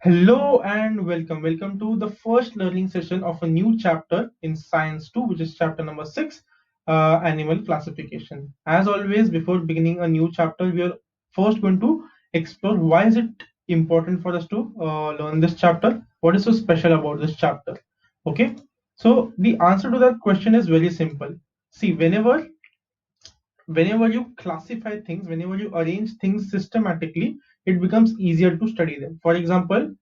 Hello and welcome. Welcome to the first learning session of a new chapter in Science 2, which is chapter number 6, Animal Classification. As always, before beginning a new chapter, we are first going to explore why is it important for us to learn this chapter? What is so special about this chapter? Okay, so the answer to that question is very simple. See, whenever you classify things, whenever you arrange things systematically, it becomes easier to study them. For example,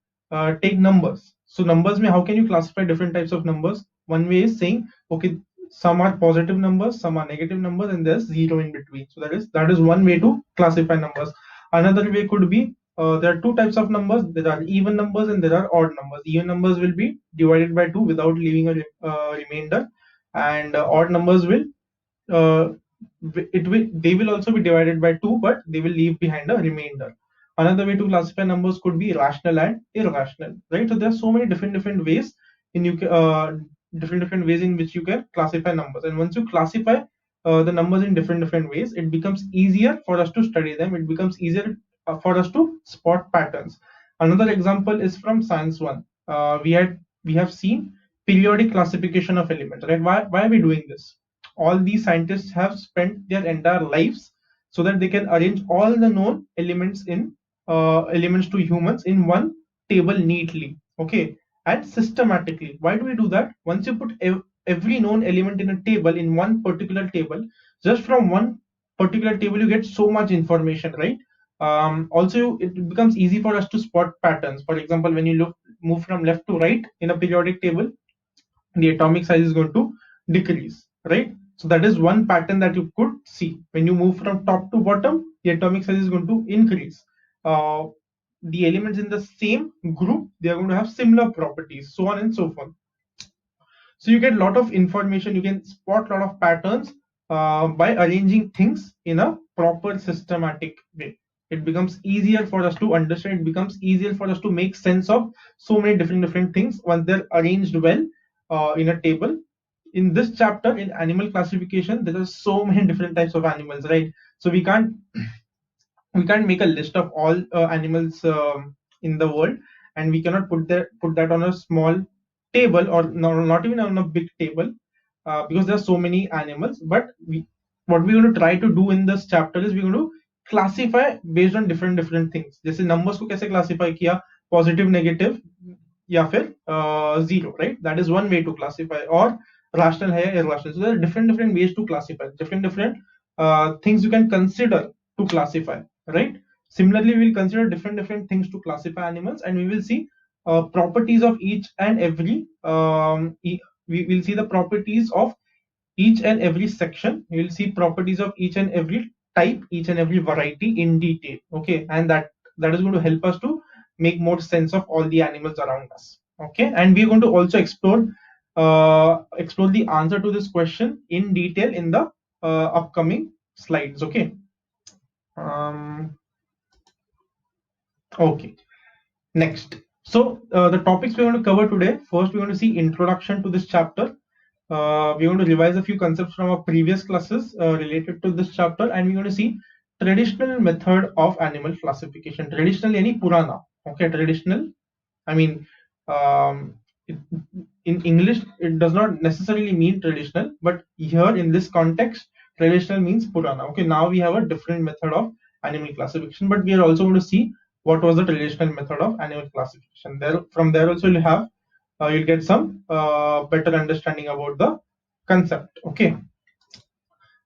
take numbers. So numbers mein how can you classify different types of numbers? One way is saying, okay, some are positive numbers, some are negative numbers, and there's zero in between. So that is one way to classify numbers. Another way could be, there are two types of numbers. There are even numbers and there are odd numbers. Even numbers will be divided by 2 without leaving a remainder, and odd numbers will uh, they will also be divided by 2, but they will leave behind a remainder. Another way to classify numbers could be rational and irrational, right? So there are so many different ways in different ways in which you can classify numbers. And once you classify the numbers in different ways, it becomes easier for us to study them. It becomes easier for us to spot patterns. Another example is from science 1. We have seen periodic classification of elements, right? Why are we doing this? All these scientists have spent their entire lives so that they can arrange all the known elements to humans in one table neatly, okay, and systematically. Why do we do that? Once you put every known element in a table, in one particular table, just from one particular table you get so much information, right? Also, it becomes easy for us to spot patterns. For example, when you move from left to right in a periodic table, the atomic size is going to decrease, right? So that is one pattern that you could see. When you move from top to bottom, the atomic size is going to increase. uh, the elements in the same group, they are going to have similar properties, so on and so forth. So you get a lot of information, you can spot a lot of patterns by arranging things in a proper systematic way. It becomes easier for us to understand, it becomes easier for us to make sense of so many different things once they're arranged well in a table. In this chapter, in animal classification, there are so many different types of animals, right? So we can't make a list of all animals in the world, and we cannot put that on a small table, or not even on a big table, because there are so many animals. But what we're going to try to do in this chapter is we're going to classify based on different things. जैसे numbers को कैसे classify किया, positive, negative, या फिर zero, right? That is one way to classify. Or rational है या irrational. So there are different ways to classify, different things you can consider to classify, right? Similarly, we'll consider different things to classify animals, and we will see properties of each and every we will see the properties of each and every section. We will see properties of each and every type, each and every variety in detail, okay? And that is going to help us to make more sense of all the animals around us, okay? And we're going to also explore the answer to this question in detail in the upcoming slides, okay? um, okay, next. So the topics we're going to cover today: first we're going to see introduction to this chapter. We're going to revise a few concepts from our previous classes related to this chapter, and we're going to see traditional method of animal classification. Traditional yani purana, okay? Traditional, I mean, um, it, in English it does not necessarily mean traditional, but here in this context, traditional means purana, okay? Now we have a different method of animal classification, but we are also going to see what was the traditional method of animal classification. There, from there also you'll get some better understanding about the concept, okay?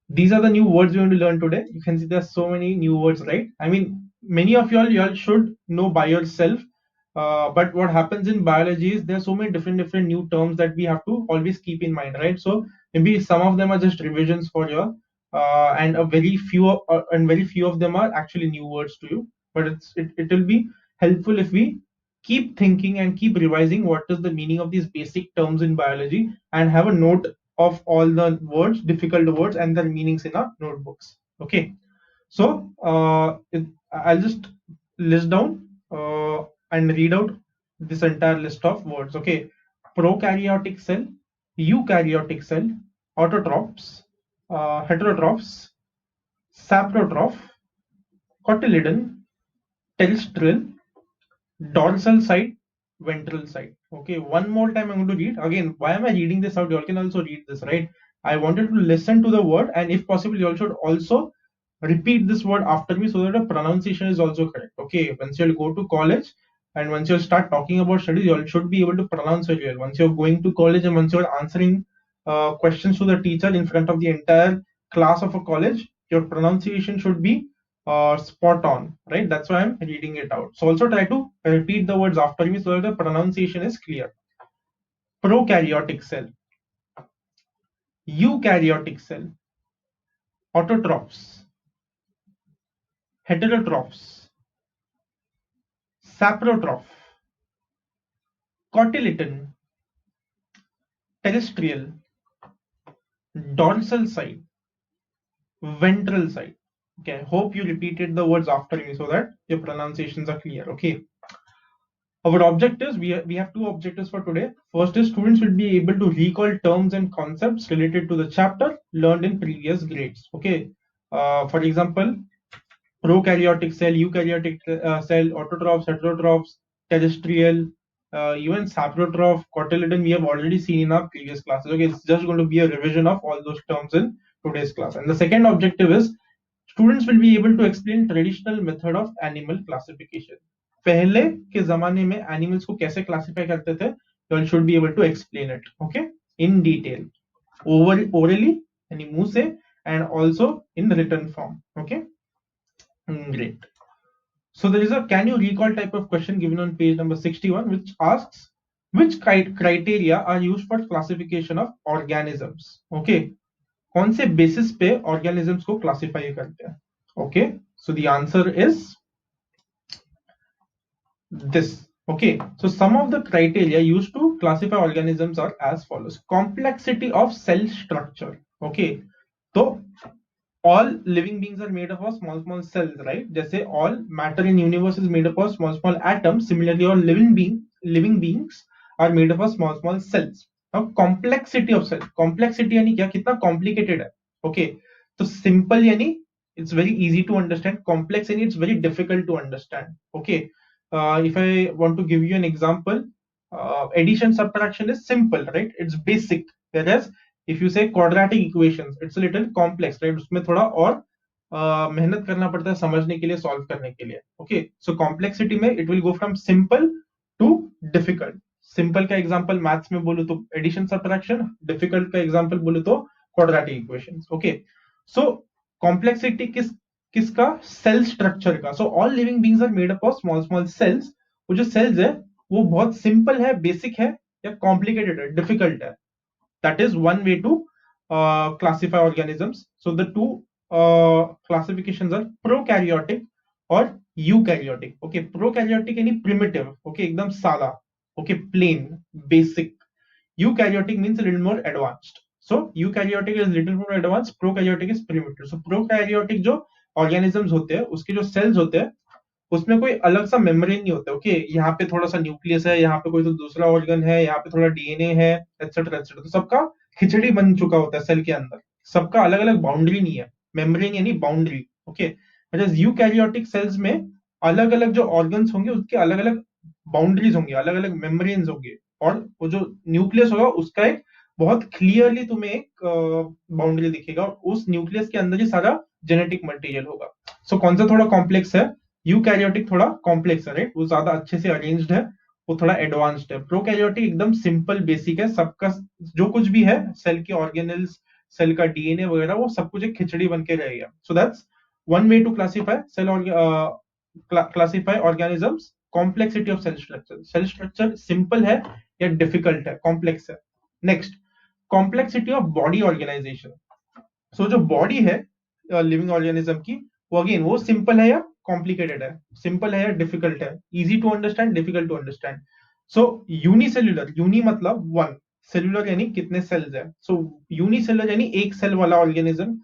These are the new words we're going to learn today. You can see there's so many new words, right? I mean, many of y'all should know by yourself, but what happens in biology is there's so many different new terms that we have to always keep in mind, right? So maybe some of them are just revisions for you, and very few of them are actually new words to you. But it will be helpful if we keep thinking and keep revising what is the meaning of these basic terms in biology, and have a note of all the words, difficult words, and their meanings in our notebooks, okay? So I'll just list down and read out this entire list of words, okay? Prokaryotic cell, eukaryotic cell, autotrophs, heterotrophs, saprotroph, cotyledon, terrestrial, dorsal side, ventral side. Okay, one more time I'm going to read. Again, why am I reading this out? You all can also read this, right? I wanted to listen to the word, and if possible, you all should also repeat this word after me so that the pronunciation is also correct. Okay, once you'll go to college and once you start talking about studies, you all should be able to pronounce it well. Once you're going to college and once you're answering questions to the teacher in front of the entire class of a college, your pronunciation should be spot on, right? That's why I'm reading it out. So also try to repeat the words after me so that the pronunciation is clear. Prokaryotic cell, eukaryotic cell, autotrophs, heterotrophs, saprotroph, cotyledon, terrestrial, dorsal side, ventral side. Okay, I hope you repeated the words after me so that your pronunciations are clear. Okay. Our objectives, we have two objectives for today. First is students will be able to recall terms and concepts related to the chapter learned in previous grades. Okay. For example, prokaryotic cell, eukaryotic cell, autotrophs, heterotrophs, terrestrial, even saprotroph, cotyledon, we have already seen in our previous classes. Okay, it's just going to be a revision of all those terms in today's class. And the second objective is students will be able to explain traditional method of animal classification. पहले के जमाने में animals को कैसे classify करते थे, you should be able to explain it, okay, in detail, orally यानी मुंह से, and also in written form. Okay, great. So there is a can you recall type of question given on page number 61 which asks which criteria are used for classification of organisms. Okay, कौन से basis पे organisms को classify करते हैं. Okay, so the answer is this. Okay, so some of the criteria used to classify organisms are as follows. Complexity of cell structure. Okay, so all living beings are made up of small cells, right? जैसे all matter in universe is made up of small atoms, similarly all living beings are made up of small cells. Now complexity of cell, complexity यानी क्या, कितना complicated है. Okay, तो simple यानी it's very easy to understand, complex यानी it's very difficult to understand. Okay, if I want to give you an example, addition subtraction is simple, right? It's basic, whereas if you say quadratic equations, it's a little complex, right? उसमें थोड़ा और मेहनत करना पड़ता है समझने के लिए, सॉल्व करने के लिए. Okay, so complexity में it will go from simple to difficult. Simple का एग्जांपल मैथ्स में बोलो तो एडिशन सब्ट्रैक्शन, डिफिकल्ट का एग्जांपल बोलो तो quadratic equations. Okay, so complexity किसका, सेल स्ट्रक्चर का. So all living beings are made up of small cells. वो जो सेल्स है वो बहुत सिंपल है, बेसिक है, या कॉम्प्लिकेटेड है, डिफिकल्ट है. That is one way to classify organisms. So the two classifications are prokaryotic or eukaryotic. Okay, prokaryotic यानी primitive. Okay, एकदम सादा. Okay, plain, basic. Eukaryotic means a little more advanced. So eukaryotic is little more advanced, prokaryotic is primitive. So prokaryotic जो organisms होते हैं उसके जो cells होते हैं उसमें कोई अलग सा मेम्ब्रेन नहीं होता. ओके, यहाँ पे थोड़ा सा न्यूक्लियस है, यहाँ पे कोई तो दूसरा ऑर्गन है, यहाँ पे थोड़ा डीएनए है, एक्सेट्रा एक्सेट्रा. तो सबका खिचड़ी बन चुका होता है सेल के अंदर, सबका अलग अलग बाउंड्री नहीं है. मेम्ब्रेन यानी बाउंड्री. ओके, यूकैरियोटिक सेल्स में अलग अलग जो ऑर्गन्स होंगे उसके अलग अलग बाउंड्रीज होंगे, अलग अलग मेम्ब्रेन्स होंगे, और वो जो न्यूक्लियस होगा उसका एक बहुत क्लियरली तुम्हें एक बाउंड्री दिखेगा, और उस न्यूक्लियस के अंदर ही सारा जेनेटिक मटेरियल होगा. सो कौन सा थोड़ा कॉम्प्लेक्स है, यूकैरियोटिक थोड़ा कॉम्प्लेक्स है, राइट, वो ज्यादा अच्छे से अरेंज्ड है, वो थोड़ा एडवांस्ड है. प्रोकैरियोटिक एकदम सिंपल बेसिक है, सबका जो कुछ भी है सेल के ऑर्गेनल्स, सेल का डीएनए वगैरह, वो सब कुछ एक खिचड़ी बन के रहेगा. So that's one way to classify cell classify organisms. Complexity of cell structure, cell structure simple है या डिफिकल्ट है, कॉम्प्लेक्स है. Next, complexity of body organisation. So जो बॉडी है लिविंग ऑर्गेनिज्म की, वो अगेन वो सिंपल है या कॉम्प्लिकेटेड है, सिंपल है या डिफिकल्ट है, easy to understand, difficult to understand. So unicellular, uni मतलब वन, सेल्युलर यानी कितने सेल्स है. सो यूनिसेल्युलर यानी एक सेल वाला ऑर्गेनिज्म,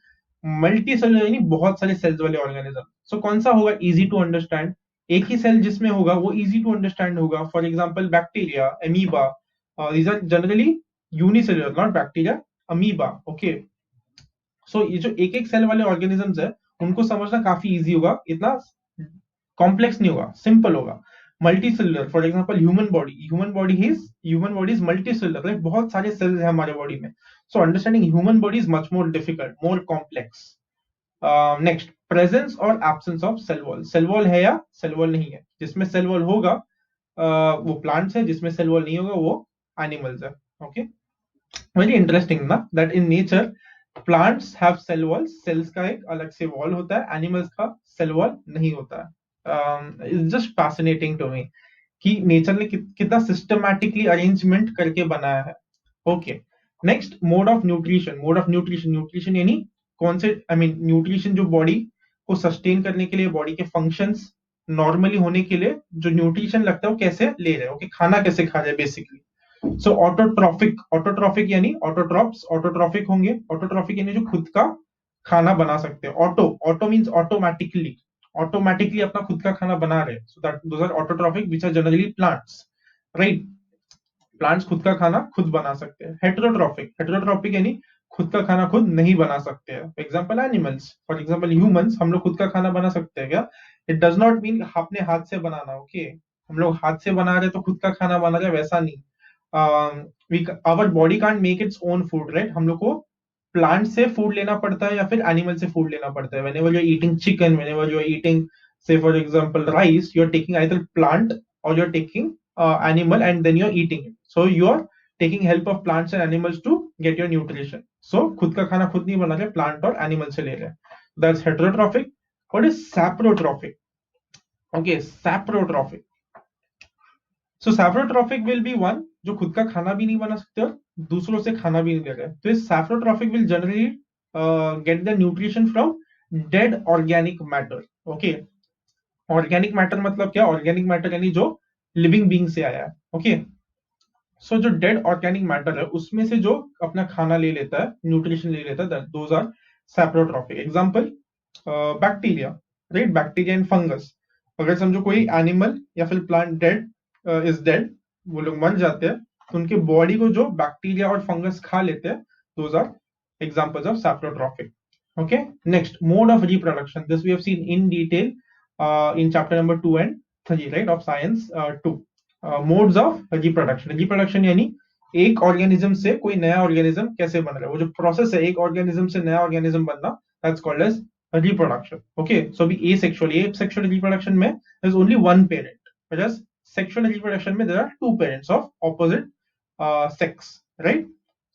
मल्टी सेल्युलर यानी बहुत सारे सेल्स वाले ऑर्गेनिज्म. सो कौन सा होगा इजी टू अंडरस्टैंड, एक ही सेल जिसमें होगा वो इजी टू अंडरस्टैंड होगा. For example bacteria, amoeba, these are generally unicellular, not bacteria, amoeba. Okay, सो ये जो एक एक सेल वाले ऑर्गेनिजम्स है उनको समझना काफी इजी होगा, इतना कॉम्प्लेक्स नहीं होगा, सिंपल होगा. Multicellular, for example human body is multicellular, like बहुत सारे सेल्स हैं हमारे बॉडी में. So understanding human body is much more difficult, more complex. Next, presence और absence of cell wall. Cell wall है या सेल वॉल नहीं है. जिसमें सेल वॉल होगा वो प्लांट्स है, जिसमें सेल वॉल नहीं होगा वो एनिमल्स है. ओके, वेरी इंटरेस्टिंग ना, that in nature plants have cell wall, cells का एक अलग से वॉल होता है, एनिमल्स का सेल वॉल नहीं होता है. It's just fascinating to me कि नेचर ने कितना सिस्टमैटिकली अरेंजमेंट करके बनाया है. Okay, next, mode of nutrition. Mode of nutrition, nutrition यानी कौन से, आई मीन न्यूट्रिशन जो बॉडी को सस्टेन करने के लिए, बॉडी के फंक्शंस नॉर्मली होने के लिए जो न्यूट्रिशन लगता है वो कैसे ले रहे हैं. ओके, खाना कैसे खा रहे हैं बेसिकली. सो ऑटोट्रॉफिक, ऑटोट्रॉफिक यानी ऑटोट्रॉप्स ऑटोट्रॉफिक होंगे. ऑटोट्रॉफिक यानी जो खुद का खाना बना सकते हैं. Auto, auto means automatically, automatically अपना खुद का खाना बना रहे हैं. So that those are autotrophic which are generally plants, right. Plants खुद का खाना खुद बना सकते हैं. हेटेरोट्रॉफिक, हेटेरोट्रॉफिक यानी खुद का खाना खुद नहीं बना सकते हैं. For example animals, for example humans, हम लोग खुद का खाना बना सकते हैं क्या. इट डज नॉट मीन अपने हाथ से बनाना. ओके, हम लोग हाथ से बना रहे तो खुद का खाना बना रहे, वैसा नहीं. Our body can't make its own food, right. हम लोग को प्लांट से फूड लेना पड़ता है या फिर एनिमल से फूड लेना पड़ता है. whenever you're eating chicken, whenever you're eating, say for example, rice, you're taking either plant or you're taking animal and then you're eating it. So you're taking help of plants and animals to get your nutrition. So खुद का खाना खुद नहीं बना रहे, plant और animal से ले रहे हैं. That's heterotrophic. What is saprotrophic? Okay, saprotrophic. So saprotrophic will be one जो खुद का खाना भी नहीं बना सकते और दूसरों से खाना भी नहीं ले रहे. तो इस saprotrophic will generally get the nutrition from dead organic matter. Okay, organic matter मतलब क्या. ऑर्गेनिक मैटर यानी जो लिविंग बीइंग से आया है. ओके, सो जो डेड ऑर्गेनिक मैटर है उसमें से जो अपना खाना ले लेता है, न्यूट्रिशन ले लेता है, those are saprotrophic. Example, bacteria, right. Bacteria and fungus. अगर समझो कोई एनिमल या फिर प्लांट डेड इज डेड, वो लोग मर जाते हैं, तो उनके बॉडी को जो बैक्टीरिया और फंगस खा लेते हैं, those are examples of saprotrophic. Okay, next, mode of reproduction. This we have seen in detail in chapter number 2 and 3, right, of science 2. Modes of reproduction. Reproduction यानी एक ऑर्गेनिज्म से कोई नया ऑर्गेनिज्म कैसे बन रहा है, वो जो प्रोसेस है एक ऑर्गेनिज्म से नया ऑर्गेनिज्म बनना, that's called as reproduction. Okay, so अभी एसेक्सुअल रिप्रोडक्शन में there is only one parent, whereas sexual reproduction में there are two parents of opposite sex, right.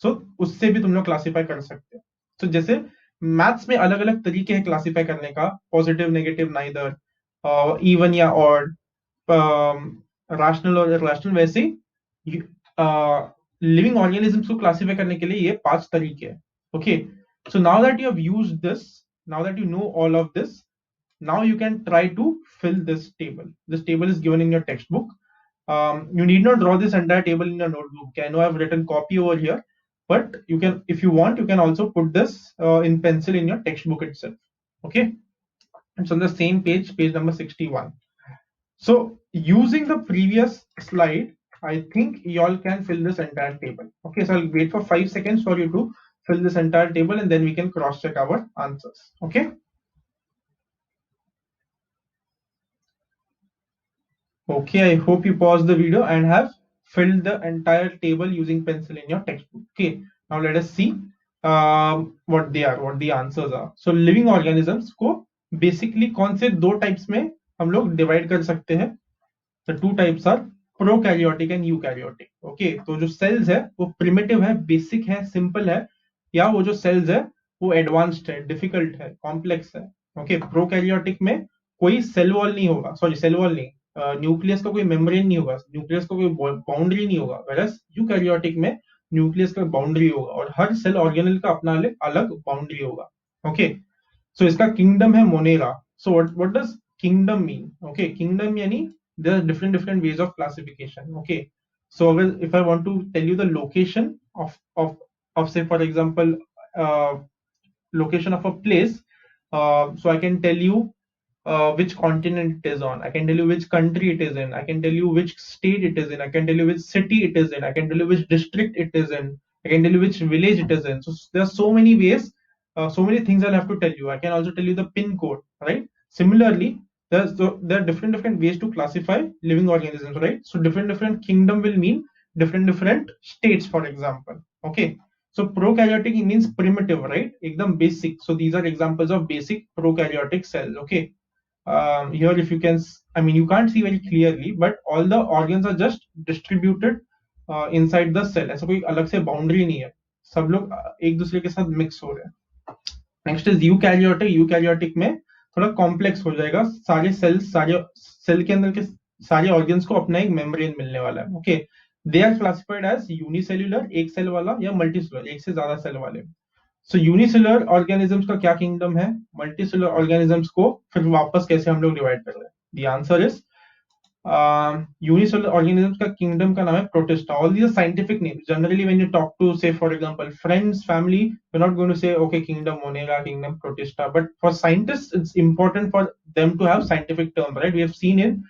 So उससे भी तुम लोग क्लासिफाई कर सकते हो. तो जैसे मैथ्स में अलग अलग तरीके हैं क्लासिफाई करने का, पॉजिटिव, नेगेटिव, नाइदर, इवन या ऑड, रैशनल और इरैशनल, वैसे लिविंग ऑर्गेनिजम्स को क्लासिफाई करने के लिए ये 5 तरीके हैं. Okay, so now that you have used this, now that you know all of this, now you can try to fill this table. This table is given in your textbook. You need not draw this entire table in your notebook. Okay, I know I've written copy over here, but you can, if you want, you can also put this in pencil in your textbook itself. Okay, it's on the same page, page number 61. So using the previous slide, I think y'all can fill this entire table. Okay, so I'll wait for 5 seconds for you to fill this entire table and then we can cross check our answers. Okay. Okay, I hope you paused the video and have filled the entire table using pencil in your textbook. Okay, now let us see what they are, what the answers are. So living organisms को basically कौन से दो types में हम लोग divide कर सकते हैं. The two types are prokaryotic and eukaryotic. Okay, तो जो cells है वो primitive है, basic है, simple है, या वो जो cells है वो advanced है, difficult है, complex है. Okay, prokaryotic में कोई cell wall नहीं होगा, sorry cell wall नहीं, न्यूक्लियस का कोई मेम्ब्रेन नहीं होगा, न्यूक्लियस का कोई बाउंड्री नहीं होगा. whereas यूकैरियोटिक में न्यूक्लियस का बाउंड्री होगा और हर सेल ऑर्गेनल का अपना अलग बाउंड्री होगा. ओके, सो इसका किंगडम है Monera. So what does kingdom mean. Okay, kingdom यानी there are different ways of classification. Okay, so अगर if I want to tell you the location of say for example location of a place, so I can tell you which continent it is on, I can tell you which country it is in, I can tell you which state it is in, I can tell you which city it is in, I can tell you which district it is in, I can tell you which village it is in. So there are so many ways, so many things I'll have to tell you. I can also tell you the pin code, right? Similarly, there are different ways to classify living organisms, right? So different kingdom will mean different states, for example. Okay, so prokaryotic means primitive, right? Ekdam basic. So these are examples of basic prokaryotic cells. Okay, here if you can, I mean you can't see very clearly, but all the organs are just distributed inside the cell. ऐसा कोई अलग से boundary नहीं है, सब लोग एक दूसरे के साथ mix हो रहे हैं. Next is eukaryotic. यूकैरियोटिक में थोड़ा कॉम्प्लेक्स हो जाएगा, सारे सेल के अंदर के सारे ऑर्गन्स को अपना एक मेम्ब्रेन मिलने वाला है. Okay, they are classified as unicellular, एक सेल वाला, या मल्टीसेलुलर, एक से ज्यादा सेल वाले. सो यूनिसेलुलर ऑर्गेनिजम्स का क्या किंगडम है, मल्टीसेलुलर ऑर्गेनिजम्स को फिर वापस कैसे हम लोग डिवाइड कर रहे हैं? The answer is unicellular organisms का kingdom का नाम है Protista. All these are scientific names. Generally, when you talk to, say, for example, friends, family, you're not going to say, okay, kingdom Monera, kingdom Protista. But for scientists, it's important for them to have scientific terms, right? We have seen in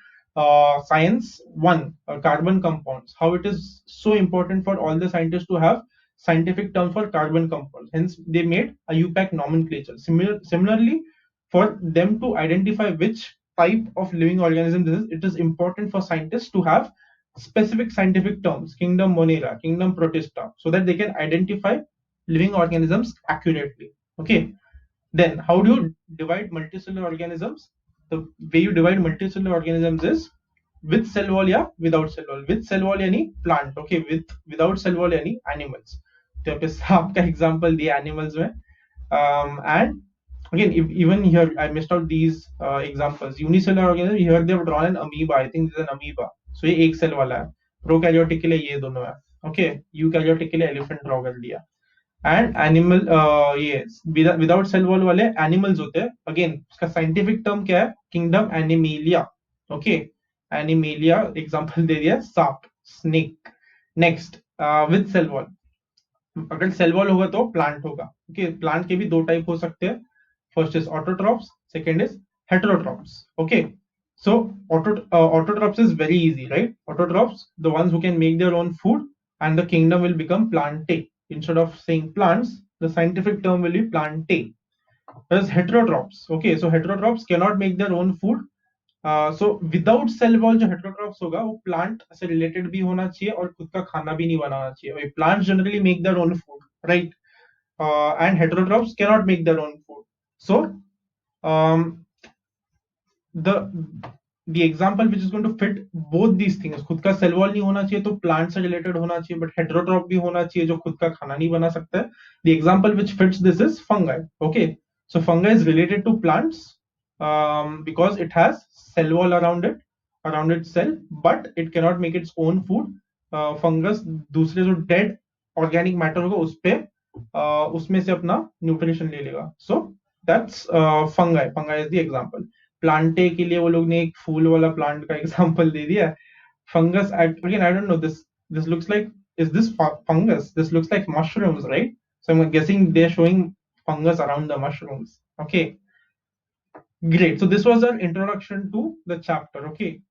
science one, carbon compounds, how it is so important for all the scientists to have scientific terms for carbon compounds. Hence, they made a UPAC nomenclature. Similarly, for them to identify which type of living organism this is, it is important for scientists to have specific scientific terms, kingdom Monera, kingdom Protista, so that they can identify living organisms accurately. Okay, then how do you divide multicellular organisms? The way you divide multicellular organisms is with cell wall या without cell wall. With cell wall यानी plant, okay, without cell wall यानी animals. तो यहाँ पे सांप का example दिया animals में. And again, even here I missed out these examples. Unicellular organism, here they have drawn an amoeba. I think this is an amoeba. So ये एक cell वाला है. Prokaryotic के लिए ये दोनों है. Okay, eukaryotic के लिए elephant draw कर दिया. एंड एनिमल, ये विदाउट सेल वॉल वाले एनिमल्स होते हैं. अगेन उसका साइंटिफिक टर्म क्या है? Kingdom Animalia. Okay, Animalia example दे दिया, सांप, snake. Next, with cell wall. अगर सेल वॉल होगा तो प्लांट होगा. ओके, प्लांट के भी दो टाइप हो सकते हैं. First is autotrophs, second is heterotrophs. Okay, so autotrophs is very easy, right? Autotrophs, the ones who can make their own food, and the kingdom will become plantae. Instead of saying plants, the scientific term will be plantae. Whereas heterotrophs, okay, so heterotrophs cannot make their own food. So without cell wall जो heterotrophs होगा वो plant से related भी होना चाहिए और खुद का खाना भी नहीं बनाना चाहिए. Plants generally make their own food, right? And heterotrophs cannot make their own food. So um, the example which is going to fit both these things, खुद का सेल वॉल नहीं होना चाहिए तो प्लांट से रिलेटेड होना चाहिए, बट हेटेरोट्रॉप भी होना चाहिए जो खुद का खाना नहीं बना सकता है. the example which fits this is fungi. Okay, so fungi is related to plants because it has cell wall around its cell, but it cannot make its own food. Fungus दूसरे जो डेड ऑर्गेनिक मैटर होगा उस पे उसमें से अपना nutrition ले लेगा. So that's fungi is the example. Plantae के लिए वो लोग ने एक फूल वाला प्लांट का एग्जांपल दे दिया. Fungus, again I don't know, this looks like, is this fungus? This looks like mushrooms, right? So I'm guessing they're showing fungus around the mushrooms. Okay, great. So this was our introduction to the chapter. Okay,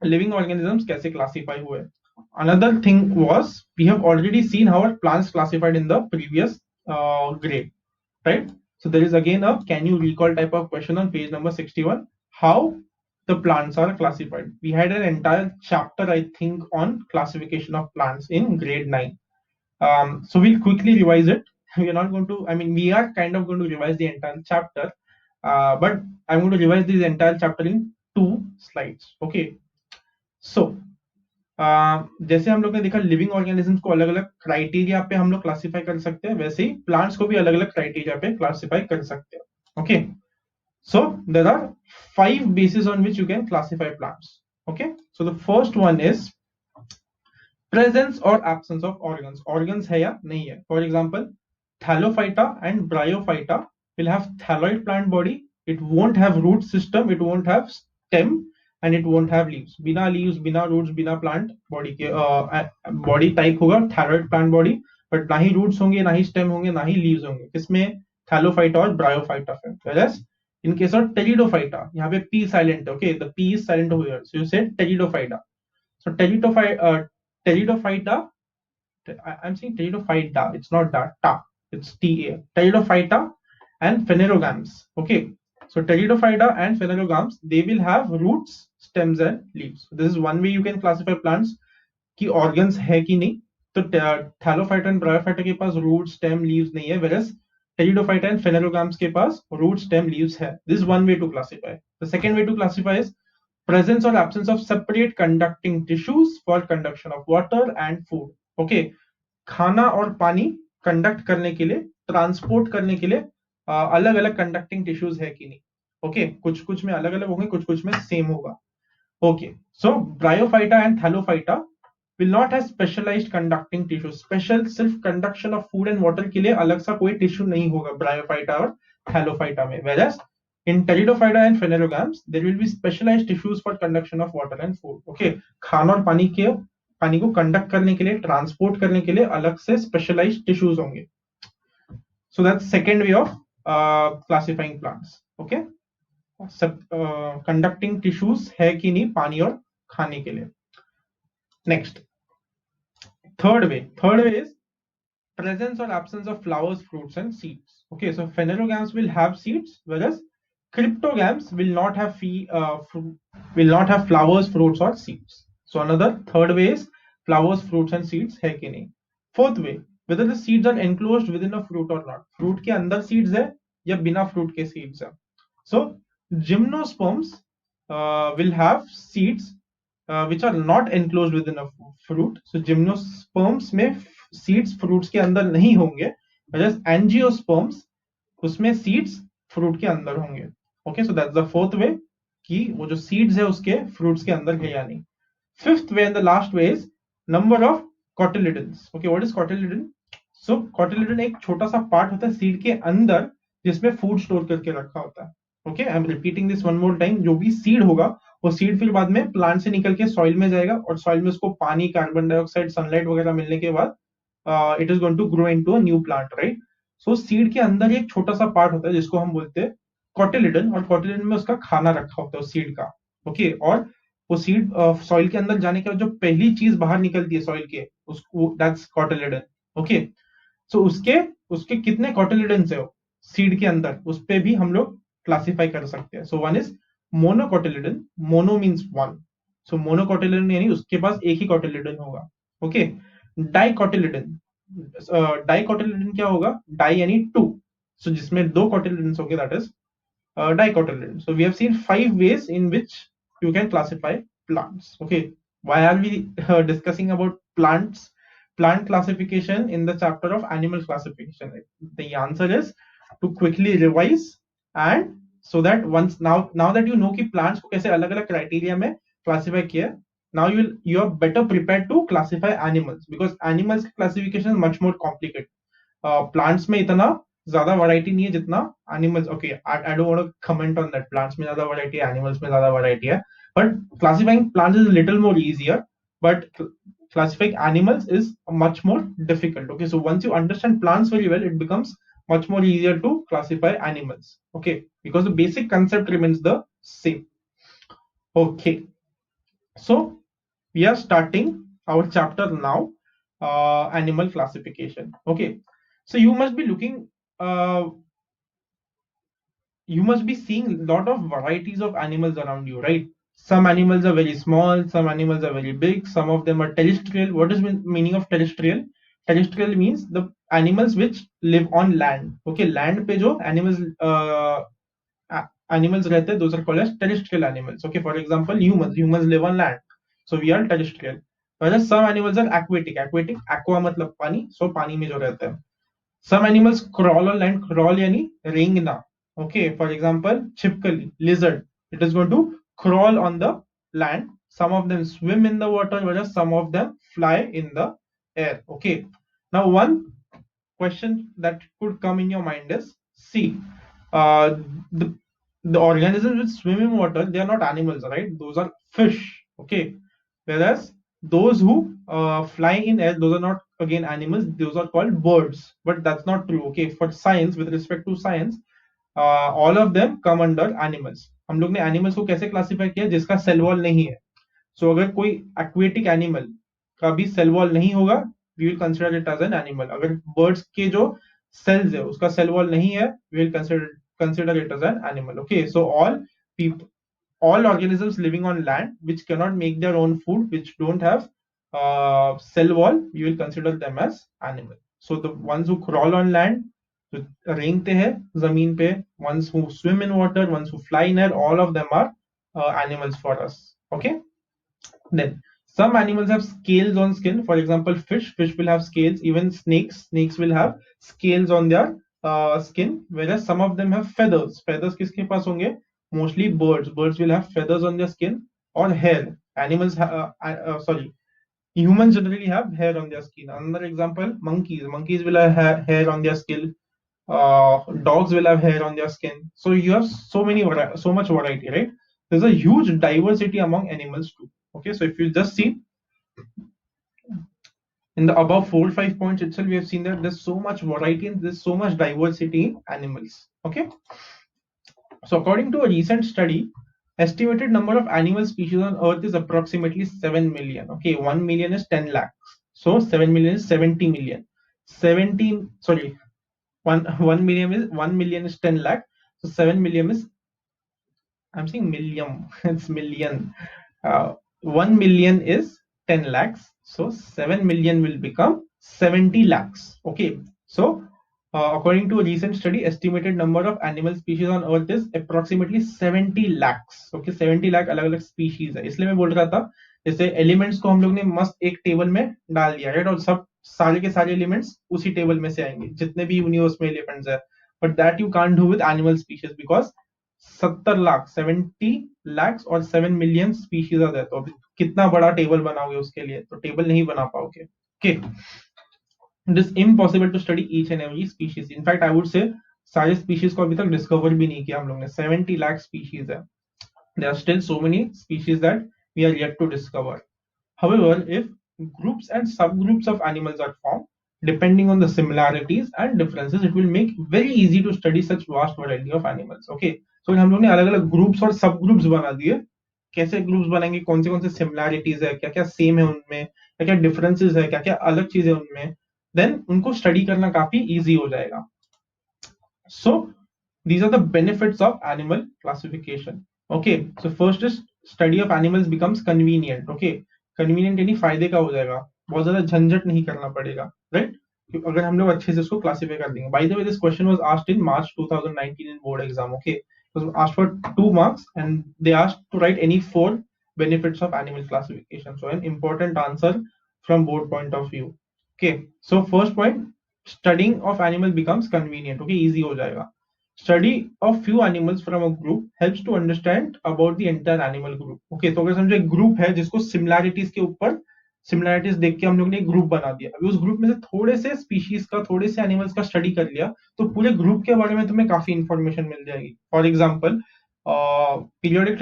living organisms कैसे classify हुए. Another thing was, we have already seen how are plants classified in the previous grade, right? So there is again a can you recall type of question on page number 61, how the plants are classified. We had an entire chapter, I think, on classification of plants in grade 9. So we'll quickly revise it. We are not going to, I mean, we are kind of going to revise the entire chapter, but I'm going to revise this entire chapter in 2 slides. Okay, so जैसे हम लोग ने देखा living organisms को अलग अलग criteria पे हम लोग क्लासिफाई कर सकते हैं, वैसे ही प्लांट्स को भी अलग अलग क्राइटेरिया पे क्लासिफाई कर सकते हैं. Okay, so there are 5 basis on which you can classify plants. Okay, so the first one is presence और एब्सेंस ऑफ ऑर्गन्स. ऑर्गन्स है या नहीं है. For example, thallophyta and bryophyta will have thalloid plant body. It won't have root system, it won't have stem, and it won't have leaves. बिना leaves, बिना roots, बिना plant body के body type होगा thalloid plant body, but ना ही roots होंगे, ना ही stem होंगे, ना ही leaves होंगे. किसमें? Thallophyta और Bryophyta में. Whereas in case of Pteridophyta, यहाँ पे P silent है. Okay, the P is silent over here. So you say Pteridophyta. So Pteridophyta, I'm saying Pteridophyta. It's not that. Ta. It's Ta. Pteridophyta and Phanerogams. Okay. So Pteridophyta and phanerogams, they will have roots, stems and leaves. This is one way you can classify plants कि organs है कि नहीं. तो Thallophyta and Bryophyta के पास root, stem, leaves नहीं है, whereas Pteridophyta and phanerogams के पास root, stem, leaves है. This is one way to classify. The second way to classify is presence or absence of separate conducting tissues for conduction of water and food. Okay, खाना और पानी conduct करने के लिए, transport करने के लिए अलग अलग कंडक्टिंग टिश्यूज है कि नहीं. ओके, कुछ कुछ में अलग अलग होंगे, कुछ कुछ में सेम होगा. Okay, so Bryophyta and Thallophyta will not have specialized conducting tissue. Special सिर्फ conduction of food and water के लिए अलग सा कोई टिश्यू नहीं होगा ब्रायोफाइटा और थैलोफाइटा में. whereas in Pteridophyta and phanerogams there will be specialized tissues for conduction of water and food. okay, खाना और पानी को कंडक्ट करने के लिए, ट्रांसपोर्ट करने के लिए अलग से स्पेशलाइज्ड टिश्यूज होंगे. So that's second way of classifying plants. Okay, सब कंडक्टिंग टिश्यूज है कि नहीं पानी और खाने के लिए. Next, third way is presence or absence of flowers, fruits and seeds. Okay, so phanerogams will have seeds, whereas cryptogams will not have flowers, fruits or seeds. So another third way is flowers, fruits and seeds है कि नहीं. Fourth way, whether the seeds are enclosed within a fruit or not. fruit के अंदर seeds है या बिना fruit के seeds है. So gymnosperms will have seeds which are not enclosed within a fruit. So gymnosperms में seeds fruits के अंदर नहीं होंगे, whereas angiosperms उसमें seeds fruit के अंदर होंगे. Okay, so that's the fourth way कि वो जो seeds है उसके fruits के अंदर है या नहीं. Fifth way and the last way is number of cotyledons. Okay, what is cotyledon? So cotyledon एक छोटा सा पार्ट होता है सीड के अंदर जिसमें फूड स्टोर करके रखा होता है. Okay, I am repeating this one more time. जो भी सीड होगा वो सीड फिर बाद में प्लांट से निकल के सॉइल में जाएगा और सॉइल में उसको पानी, कार्बन डाइऑक्साइड, सनलाइट वगैरह मिलने के बाद it is going to grow into a new plant, right. So seed के अंदर एक छोटा सा पार्ट होता है जिसको हम बोलते हैं कॉटिलिडन, और कॉटिलिडन में उसका खाना रखा होता है उस सीड का. ओके, और वो सीड सॉइल के अंदर जाने के बाद जो पहली चीज बाहर निकलती है सॉइल के, उसको दैट्स कॉटिलिडन. ओके, सो उसके कितने कॉटिलिडन्स है सीड के अंदर, उस पे भी हम लोग क्लासिफाई कर सकते हैं. So one is monocotyledon. Mono means one, so monocotyledon यानी उसके पास एक ही कोटिलिडन होगा. Okay, dicotyledon. डाइकोटिलिडन क्या होगा? डाई यानी टू, सो जिसमें दो कोटिलिडन्स होंगे, that is dicotyledon. So we have seen 5 ways in which you can classify plants. Okay, why are we discussing about plant classification in the chapter of animal classification? The answer is to quickly revise, and so that once now that you know कि plants को कैसे अलग अलग criteria में classify किया, now you are better prepared to classify animals, because animals classification is much more complicated. Plants में इतना ज्यादा वैरायटी नहीं है जितना animals. Okay, I don't want to comment on that. Plants में ज्यादा वैरायटी है, एनिमल्स में ज्यादा वैरायटी है, but classifying plants is little more easier, but classifying animals is much more difficult. Okay, so once you understand plants very well, it becomes much more easier to classify animals. Okay, because the basic concept remains the same. Okay, so we are starting our chapter now, animal classification. Okay, so you must be looking you must be seeing a lot of varieties of animals around you, right? Some animals are very small, some animals are very big, some of them are terrestrial. What is the meaning of terrestrial? Terrestrial means the animals which live on land. Okay, land पे जो animals रहते हैं, those are called as terrestrial animals. Okay, for example, humans live on land, so we are terrestrial. Whereas some animals are aquatic. Aqua मतलब पानी, so पानी में जो रहते हैं. Some animals crawl on land. Crawl यानी रेंगना. Okay, for example, chipkali, lizard, it is going to crawl on the land. Some of them swim in the water, whereas some of them fly in the air. Okay, now one question that could come in your mind is, see, the organisms which swim in water, they are not animals, right? Those are fish. Okay, whereas those who fly in air, those are not again animals, those are called birds. But that's not true. Okay, for science, with respect to science, all of them come under animals. हम लोग ने animals को कैसे classify किया? जिसका cell wall नहीं है. सो अगर कोई एक्वेटिक एनिमल का भी सेल वॉल नहीं होगा, we will consider it as an animal. अगर बर्ड्स के जो सेल्स है उसका सेल वॉल नहीं है, we will consider consider it as an animal. Okay, so all organisms living on land which cannot make their own food, which don't have cell wall, you will consider them as animal. So the ones who crawl on land, जो रेंगते हैं जमीन पे, ones who swim in water, ones who fly in air, all of them are animals for us. Okay, then some animals have scales on skin. For example, fish will have scales. Even snakes will have scales on their skin. Whereas some of them have feathers. Feathers किसके पास होंगे? Mostly birds. Birds will have feathers on their skin or hair. Sorry, humans generally have hair on their skin. Another example, monkeys. Monkeys will have hair on their skin. Dogs will have hair on their skin. So you have so much variety, right? There's a huge diversity among animals too. Okay, so if you just see in the above 4 or 5 points itself, we have seen that there's so much variety and there's so much diversity in animals. Okay, so according to a recent study, estimated number of animal species on earth is approximately 7 million. Okay, 1 million is 10 lakhs, so 7 million is 70 million. 17 sorry, 1 million is 10 lakh, so 7 million is, I'm saying million, it's million. 1 million is 10 lakhs, so 7 million will become 70 lakhs. Okay, so according to a recent study, estimated number of animal species on earth is approximately 70 lakhs. Okay, 70 lakh अलग अलग species है. इसलिए मैं बोल रहा था जैसे elements को हम लोग ने मस्त एक टेबल में डाल दिया, राइट, और सब सारे के सारे एलिमेंट्स उसी टेबल में से आएंगे जितने भी यूनिवर्स में एलिमेंट्स है. But that you can't do with animal species because 70 lakh 70 lakhs और 7 मिलियन स्पीशीज आ जाए, तो अभी कितना बड़ा टेबल बनाओगे उसके लिए, तो टेबल नहीं बना पाओगे. Okay, it is impossible to study each and every species. In fact I would say सारे स्पीशीज को अभी तक डिस्कवर भी नहीं किया हम लोग ने. 70 लाख स्पीशीज है. There are still so many species that we are yet to discover. However, if groups and subgroups of animals are formed, depending on the similarities and differences, it will make very easy to study such vast variety of animals. Okay, so हम लोग ने अलग अलग groups और सब groups बना दिए. कैसे ग्रुप्स बनाएंगे, कौन से सिमिलैरिटीज है, क्या क्या सेम है उनमें, क्या क्या डिफरेंसेस है, क्या क्या अलग चीजें उनमें, देन उनको स्टडी करना काफी इजी हो जाएगा. So these are the benefits of animal classification. Okay, so first is study of animals becomes convenient. Okay, convenient यानी फायदे का हो जाएगा, बहुत ज्यादा झंझट नहीं करना पड़ेगा, राइट, अगर हम लोग अच्छे से उसको क्लासिफाई कर देंगे. By the way, this question was asked in March 2019 in board exam. Okay, it was asked for 2 marks and they asked to write any 4 benefits of animal classification. So an important answer from board point of view. Okay, so first point, studying of animal becomes convenient. Okay, easy हो जाएगा. Study of few animals from a group helps to understand about the entire animal group. Okay, तो अगर समझो एक group है जिसको similarities के ऊपर सिमिलैरिटीज देख के हम लोग ने एक ग्रुप बना दिया. अभी उस ग्रुप में से थोड़े से स्पीशीज का, थोड़े से एनिमल्स का स्टडी कर लिया, तो पूरे ग्रुप के बारे में तुम्हें काफी इंफॉर्मेशन मिल जाएगी. फॉर एग्जाम्पल, पीरियोडिक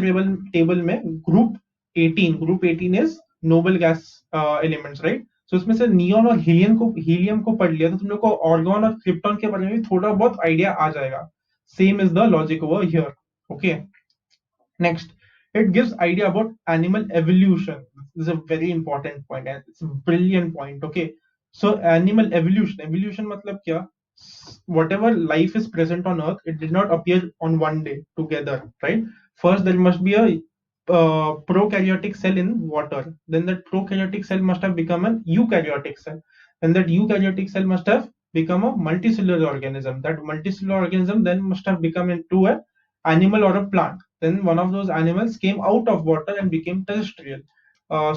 टेबल में group 18 is noble gas elements, right. तो उसमें से नियॉन और हीलियम को पढ़ लिया तो तुम लोग को ऑर्गन और क्रिप्टॉन के बारे में भी थोड़ा बहुत आइडिया आ जाएगा. Same is the logic over here. Okay, next, it gives idea about animal evolution. This is a very important point and it's a brilliant point. Okay, so animal evolution matlab kya? Whatever life is present on earth, it did not appear on one day together, right? First there must be a prokaryotic cell in water, then that prokaryotic cell must have become an eukaryotic cell, and that eukaryotic cell must have become a multicellular organism. That multicellular organism then must have become into an animal or a plant. Then one of those animals came out of water and became terrestrial.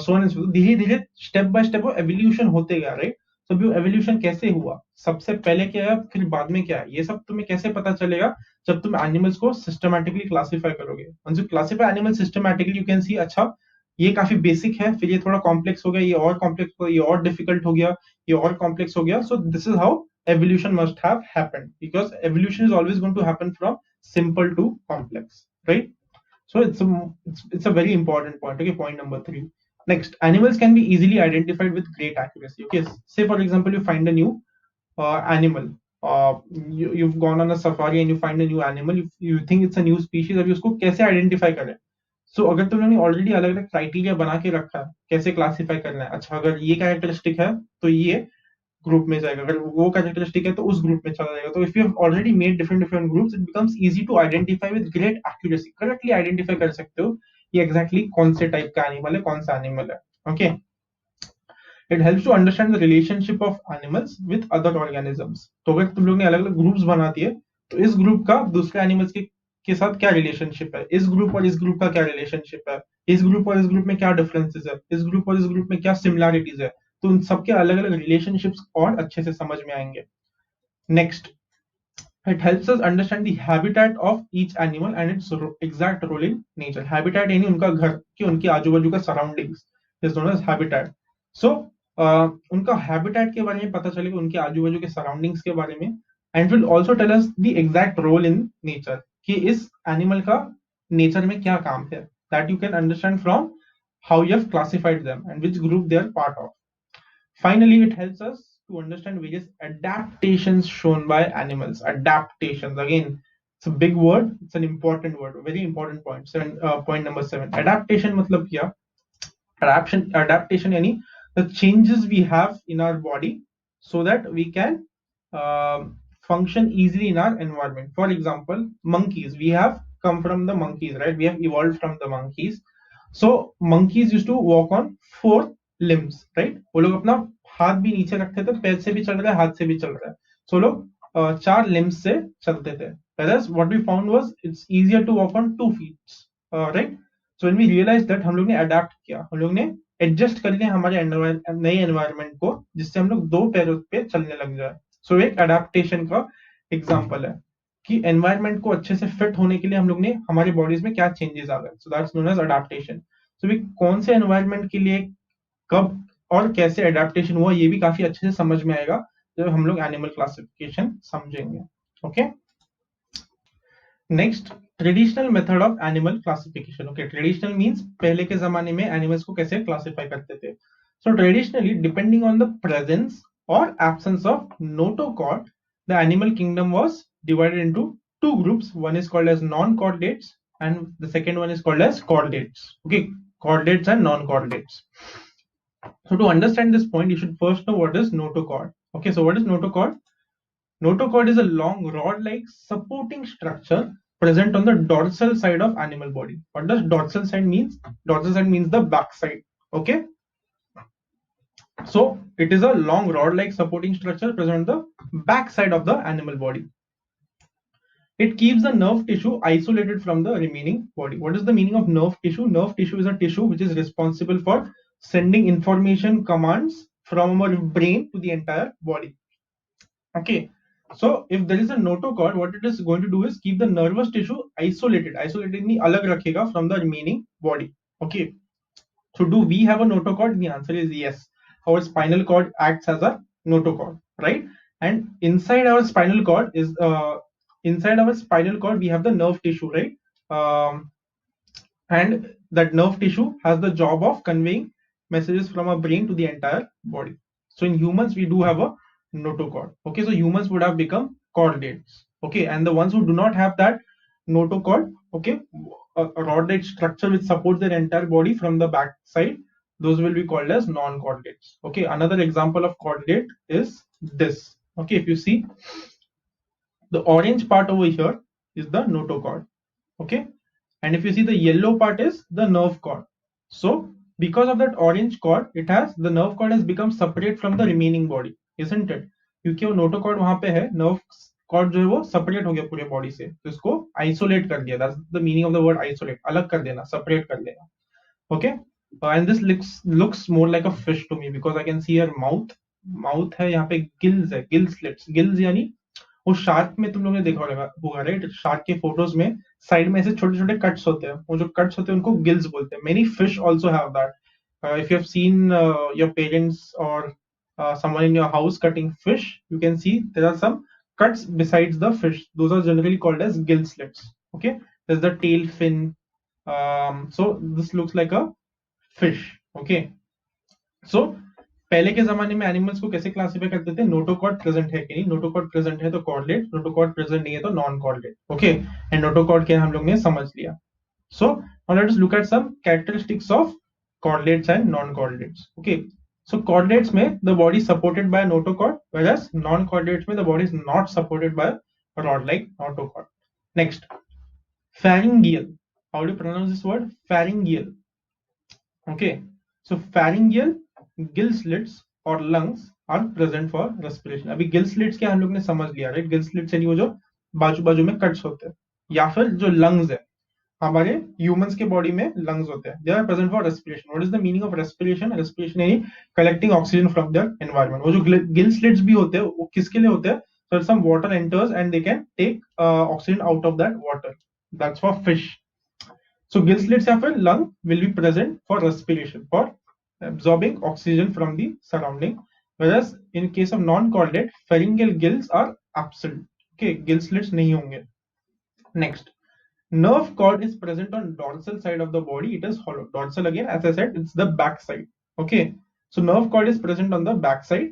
So on and so धीरे धीरे step by step वो evolution होते गया, right. तो वो evolution कैसे हुआ, सबसे पहले क्या है, फिर बाद में क्या है, ये सब तुम्हें कैसे पता चलेगा, जब तुम एनिमल्स को सिस्टमैटिकली क्लासिफाई करोगे. Once you classify animal systematically, you can see अच्छा ये काफी बेसिक है, फिर ये थोड़ा कॉम्प्लेक्स हो गया, ये और कॉम्प्लेक्स हो गया, ये और डिफिकल्ट हो गया, ये और कॉम्प्लेक्स हो गया. So this is how evolution must have happened, because evolution is always going to happen from simple to complex, right. So it's a very important point. Okay, point number 3. Next, animals can be easily identified with great accuracy. Okay, say for example you find a new animal, you've gone on a safari and you find a new animal, you think it's a new species, अभी उसको कैसे identify करें. सो अगर तुमने already अलग अलग criteria बना के रखा है कैसे क्लासिफाई करना है, अच्छा अगर ये कैरेक्टरिस्टिक है तो ये ग्रुप में जाएगा, अगर वो कैरेक्टरिस्टिक है तो उस ग्रुप में चला जाएगा। तो if you have already made different different groups, it becomes easy to identify with great accuracy, correctly identify कर सकते हो ये एग्जैक्टली कौन से टाइप का एनिमल है, कौन सा एनिमल है। Okay, it helps to understand the relationship of animals with other organisms. तो अगर तुम लोग ने अलग अलग ग्रुप्स बना दिए तो इस ग्रुप का दूसरे एनिमल्स के साथ क्या रिलेशनशिप है, इस ग्रुप और इस ग्रुप का क्या रिलेशनशिप है, इस ग्रुप और इस ग्रुप में क्या डिफरेंसेस है, इस ग्रुप और इस ग्रुप में क्या सिमिलैरिटीज है, तो उन सबके अलग अलग रिलेशनशिप्स और अच्छे से समझ में आएंगे। Next, it helps us understand the habitat of each animal and its exact role in nature. Habitat यानी उनका घर कि उनके आजू बाजू का surroundings is known as habitat. So उनका habitat के बारे में पता चलेगा, उनके आजू बाजू के सराउंडिंग्स के बारे में, and will also tell us the exact role in nature कि इस एनिमल का नेचर में क्या काम है, that you can understand from how you have classified them and which group they are part of. Finally, it helps us to understand various adaptations shown by animals. Adaptations, again, it's a big word, it's an important word, very important point. Point number 7. Adaptation matlab kya? Adaptation yani the changes we have in our body so that we can function easily in our environment. For example, monkeys. We have come from the monkeys, right? We have evolved from the monkeys. So monkeys used to walk on 4 limbs, right? वो लोग अपना हाथ भी नीचे रखते थे, पैर से भी चल रहा है, हाथ से भी चल रहा है, so लोग 4 limbs से चलते थे. Whereas what we found was it's easier to walk on 2 feet, right? So when we realized that, हम लोग ने adapt किया, हम लोग ने एडजस्ट कर लिया हमारे नए एनवायरनमेंट को, जिससे हम लोग 2 पैरों पे चलने लग जाए. सो एक अडेप्टेशन का एग्जांपल है कि एनवायरनमेंट को अच्छे से फिट होने के लिए हम लोग ने हमारे बॉडीज में क्या चेंजेस आ गए. So that's known as adaptation. So भी कौन से एनवायरनमेंट के लिए कब और कैसे अडेप्टेशन हुआ, ये भी काफी अच्छे से समझ में आएगा जब हम लोग एनिमल क्लासिफिकेशन समझेंगे. Okay, next, traditional method of animal classification. Okay, traditional means पहले के जमाने में एनिमल्स को कैसे क्लासिफाई करते थे. So traditionally, depending on the presence और absence of notochord, the animal kingdom was divided into 2 groups. One is called as non-chordates and the second one is called as chordates. Okay, chordates and non-chordates. So to understand this point, you should first know what is notochord. Okay, so what is notochord? Notochord is a long rod-like supporting structure present on the dorsal side of animal body. What does dorsal side means? Dorsal side means the back side. Okay, so it is a long rod-like supporting structure present on the back side of the animal body. It keeps the nerve tissue isolated from the remaining body. What is the meaning of nerve tissue? Nerve tissue is a tissue which is responsible for sending information commands from our brain to the entire body. Okay, so if there is a notochord, what it is going to do is keep the nervous tissue isolated. Isolated means alag rakhega from the remaining body. Okay, so do we have a notochord? The answer is yes. Our spinal cord acts as a notochord, right? And inside our spinal cord we have the nerve tissue, right? And that nerve tissue has the job of conveying messages from our brain to the entire body. So in humans we do have a notochord. Okay, so humans would have become chordates. Okay, and the ones who do not have that notochord, okay, a rod-like structure which supports their entire body from the back side, those will be called as non-chordates. Okay, another example of chordate is this. Okay, if you see the orange part over here is the notochord. Okay, and if you see the yellow part is the nerve cord. So because of that orange cord, the nerve cord has become separate from the remaining body, isn't it? क्योंकि वो notochord वहां पे है, nerve cord जो है वो separate हो गया पूरे body से, तो इसको isolate कर दिया. That's the meaning of the word isolate. अलग कर देना, separate कर देना. Okay, and this looks more like a fish to me because I can see her mouth है, यहाँ पे gills है, gill slits. Gills यानी वो शार्क में तुम लोगों ने देखा होगा, राइट? शार्क के फोटोज में साइड में ऐसे छोटे छोटे कट्स होते हैं, वो जो कट्स होते हैं उनको गिल्स बोलते हैं. Many fish also have that. If you have seen your parents और someone in your house cutting fish, you can see there are some cuts besides the fish. Those are generally called as gill slits. Okay, there's the tail fin. So this looks like a fish. Okay, so पहले के जमाने में animals को कैसे classify करते थे? Notochord present है कि नहीं, नोटोकॉर्ड प्रेजेंट है तो कॉर्डेट, नोटोकॉर्ड प्रेजेंट नहीं है तो non chordate. Okay, and notochord क्या हम लोग ने समझ लिया. So now let us look at some characteristics of chordates and non chordates. Okay, So chordates में the body is supported by a notochord, whereas non-chordates में the body is not supported by a rod like notochord. Next, pharyngeal. How do you pronounce this word? Pharyngeal. Okay, so pharyngeal gill slits or lungs are present for respiration. अभी gill slits क्या हम लोग ने समझ लिया, right? Gill slits यानी वो जो बाजू बाजू में कट्स होते हैं, या फिर जो lungs है हमारे ह्यूमंस के बॉडी में लंग्स होते हैं, they are present for respiration. What is the meaning of respiration? Respiration यानी collecting oxygen from the environment. वो जो गिल स्लिट्स भी होते हैं वो किसके लिए होते हैं? So some water enters and they can take oxygen out of that water. That's for fish. So gill slits या फिर lung will be present for respiration, for absorbing oxygen from the surrounding, whereas in case of non-chordate pharyngeal gills are absent. Okay, gill slits नहीं होंगे. Next, nerve cord is present on dorsal side of the body. It is hollow. Dorsal, again, as I said, it's the back side. Okay, so nerve cord is present on the back side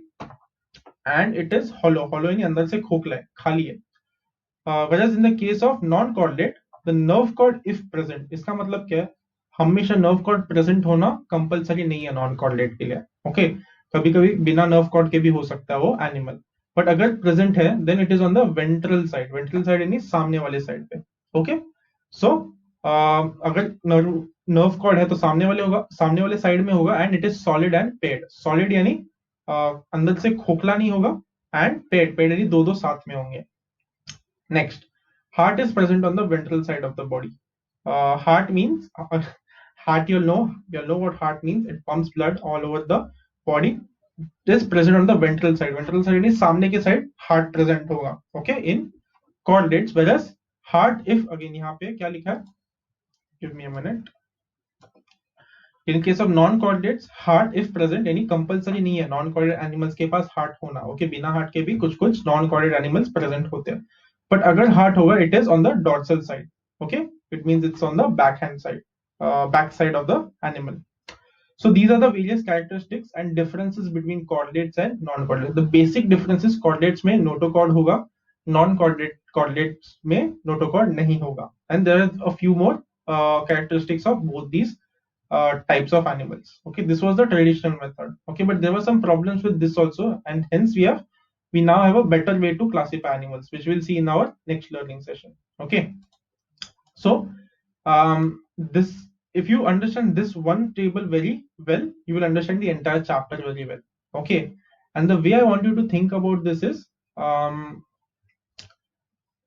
and it is hollow. Hollow यानी अंदर से खोखला है, खाली है. Whereas in the case of non-chordate, the nerve cord if present. इसका मतलब क्या है? हमेशा nerve cord present होना compulsory नहीं है non-chordate के लिए. Okay, कभी कभी बिना nerve cord के भी हो सकता है वो animal. But अगर present है, then it is on the ventral side. Ventral side यानी सामने वाले side पे. Okay, so अगर nerve cord है तो सामने वाले साइड में होगा and it is solid and paired. Solid यानी अंदर से खोखला नहीं होगा and paired यानी दो साथ में होंगे. Next, heart is present on the ventral side of the body. Heart means heart. You'll know what heart means. It pumps blood all over the body. It is present on the ventral side. Ventral side means सामने के side heart present होगा. Okay, in chordates, whereas heart if again यहाँ पे क्या लिखा है? Give me a minute. In case of non-chordates, heart if present यानी compulsory नहीं है non-chordate animals के पास heart होना. Okay, बिना heart के भी कुछ non-chordate animals present होते हैं. But अगर heart होगा, it is on the dorsal side. Okay, it means it's on the backhand side, back side of the animal. So these are the various characteristics and differences between chordates and non-chordates. The basic difference is chordates में notochord होगा, non-chordates में notochord नहीं होगा. And there are a few more characteristics of both these types of animals. Okay, this was the traditional method. Okay, but there were some problems with this also, and hence we now have a better way to classify animals, which we'll see in our next learning session. Okay, so this, if you understand this one table very well, you will understand the entire chapter very well. Okay, and the way I want you to think about this is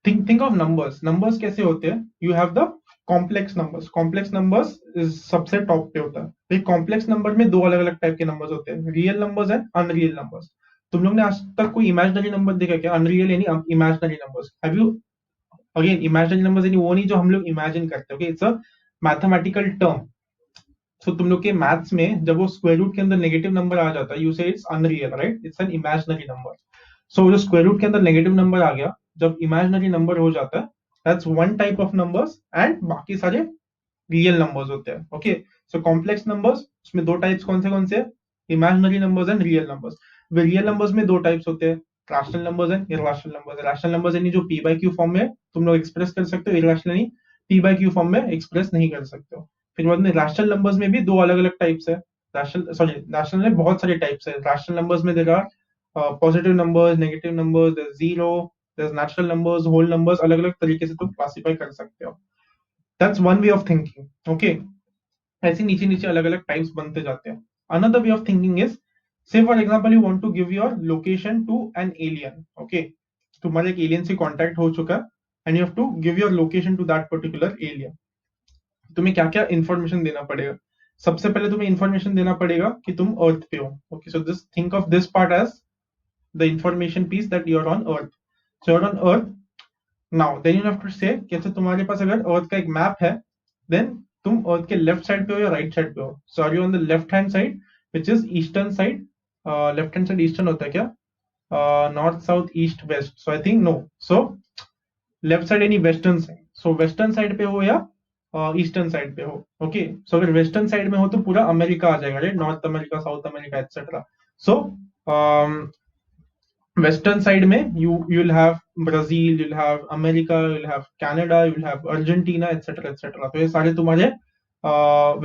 think of numbers कैसे होते हैं? You have the complex numbers is सबसे top पे होता है. Complex number में दो अलग अलग टाइप के नंबर्स होते हैं, real numbers and unreal numbers. तुम लोग ने आज तक कोई इमेजिनरी नंबर देखा क्या? अनरियल यानी imaginary numbers. Have you? Again, imaginary numbers यानी वो नहीं जो हम लोग इमेजिन करते हैं. Okay, it's a mathematical term. So तुम लोग के मैथ्स में जब वो स्क्वायर रूट के अंदर नेगेटिव नंबर आ जाता है, you say it's unreal, right? It's an imaginary number. So जो स्क्वायर रूट के अंदर नेगेटिव नंबर आ गया, जब इमेजिनरी नंबर हो जाता है, that's one type of numbers and बाकी सारे रियल नंबर्स होते हैं. ओके, सो कॉम्प्लेक्स नंबर्स, उसमें दो टाइप्स कौन से? Imaginary numbers and real numbers. Real numbers में दो टाइप्स होते हैं, rational numbers and irrational numbers. Rational numbers यानी जो पी बाय क्यू फॉर्म में तुम लोग एक्सप्रेस कर सकते हो, इरैशनल यानी पी बाय क्यू फॉर्म में एक्सप्रेस नहीं कर सकते हो. फिर बाद में रैशनल नंबर्स में भी दो अलग अलग टाइप्स है. रैशनल में बहुत सारे टाइप्स है. रैशनल नंबर्स में there are positive numbers, negative numbers, there is zero, there is natural numbers, whole numbers. अलग अलग तरीके से तुम क्लासिफाई कर सकते हो. That's one way of thinking. Okay, ऐसे नीचे नीचे अलग अलग टाइप्स बनते जाते हैं. Another way of thinking is, say for example you want to give your location to an alien. Okay, तुम्हारे एक एलियन से कांटेक्ट हो चुका है and you have to give your location to that particular alien. तुम्हें क्या क्या information देना पड़ेगा? सबसे पहले तुम्हें इंफॉर्मेशन देना पड़ेगा कि तुम अर्थ पे हो. Okay, so this, think of this part as the information piece that you are on earth. So you are on earth now, then you have to say कैसे तुम्हारे पास अगर अर्थ का एक मैप है, देन तुम अर्थ के लेफ्ट साइड पे हो या राइट साइड पे हो. So are you on the left hand side which is eastern side? Left hand side eastern होता है क्या? North, south, east, west. So I think no. So left side यानी western side. So western side पे हो या eastern side पे हो. Okay, so अगर वेस्टर्न साइड में हो तो पूरा अमेरिका आ जाएगा, right? North America, south America, etcetera. सो वेस्टर्न साइड में you will have Brazil, you'll have America, you'll have Canada, you'll have Argentina, etcetera etcetera. तो ये सारे तुम्हारे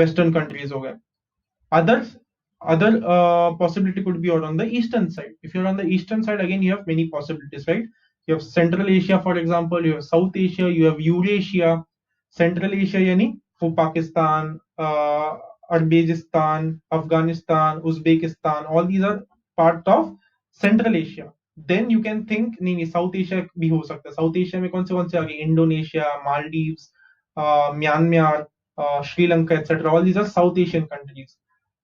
वेस्टर्न कंट्रीज हो गए. Others other possibility could be on the eastern side. If you're on the eastern side, again you have many possibilities, right? You have Central Asia, for example, you have South Asia, you have Eurasia. Central Asia yani for Pakistan, Uzbekistan, Afghanistan, Uzbekistan, all these are part of Central Asia. Then you can think नहीं नहीं South Asia भी हो सकता है. South Asia में कौन से आ गए? Indonesia, Maldives, Myanmar, Sri Lanka, etc. All these are South Asian countries.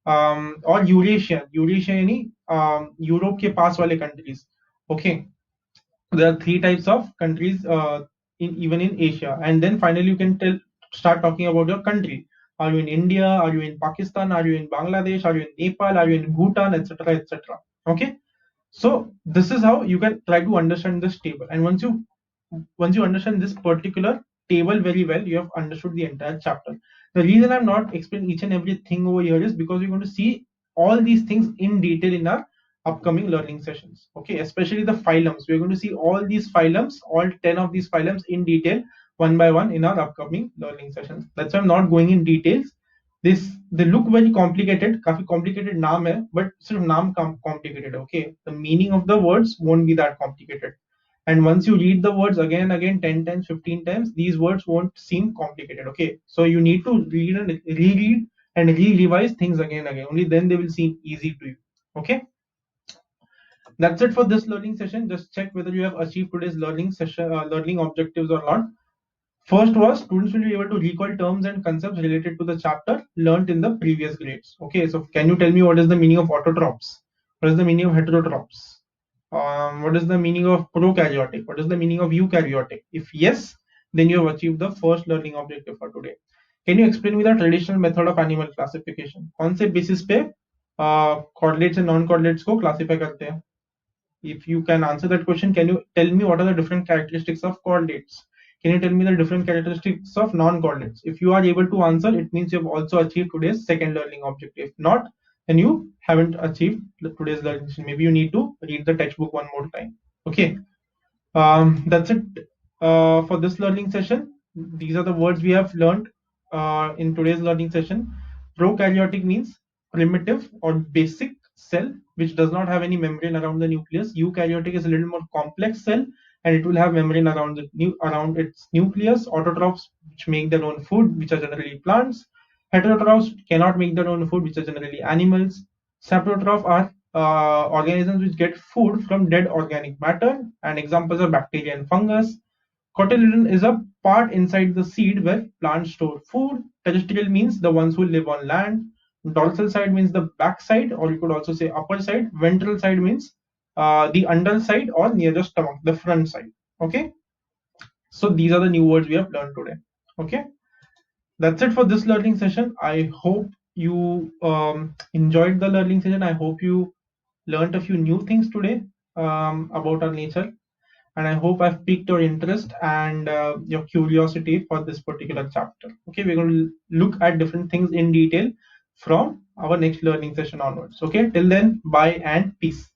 और यूरेशिया यानी यूरोप के पास वाले countries. Okay, there are three types of countries even in Asia. And then finally you can start talking about your country. Are you in India? Are you in Pakistan? Are you in Bangladesh? Are you in Nepal? Are you in Bhutan, etc., etc.? Okay, so this is how you can try to understand this table. And once you understand this particular table very well, you have understood the entire chapter. The reason I'm not explaining each and everything over here is because we're going to see all these things in detail in our upcoming learning sessions. Okay, especially the phylums. We're going to see all these phylums, all 10 of these phylums in detail, one by one, in our upcoming learning sessions. That's why I'm not going in details. They look very complicated, काफी complicated नाम है, but सिर्फ नाम complicated. Okay, the meaning of the words won't be that complicated. And once you read the words again and again 10 times, 15 times, these words won't seem complicated. Okay, so you need to read and reread and re-revise things again and again. Only then they will seem easy to you. Okay, that's it for this learning session. Just check whether you have achieved today's learning session, learning objectives or not. First was students will be able to recall terms and concepts related to the chapter learned in the previous grades. Okay, so can you tell me what is the meaning of autotrophs? What is the meaning of heterotrophs? What is the meaning of prokaryotic? What is the meaning of eukaryotic? If yes, then you have achieved the first learning objective for today. Can you explain me the traditional method of animal classification? कौन से basis पे correlates and non-correlates को classify करते हैं? If you can answer that question, can you tell me what are the different characteristics of correlates? Can you tell me the different characteristics of non-correlates? If you are able to answer, it means you have also achieved today's second learning objective. If not, then you haven't achieved today's learning. Maybe you need to read the textbook one more time. Okay, that's it for this learning session. These are the words we have learned in today's learning session. Prokaryotic means primitive or basic cell which does not have any membrane around the nucleus. Eukaryotic is a little more complex cell and it will have membrane around around its nucleus. Autotrophs which make their own food, which are generally plants. Heterotrophs cannot make their own food, which are generally animals. Saprotroph are organisms which get food from dead organic matter, and examples are bacteria and fungus. Cotyledon is a part inside the seed where plants store food. Terrestrial means the ones who live on land. Dorsal side means the back side, or you could also say upper side. Ventral side means the underside or near the stomach, the front side. Okay, so these are the new words we have learned today. Okay, that's it for this learning session. I hope you enjoyed the learning session. I hope you learned a few new things today about our nature, and I hope I've piqued your interest and your curiosity for this particular chapter. Okay, we're going to look at different things in detail from our next learning session onwards. Okay, till then, bye and peace.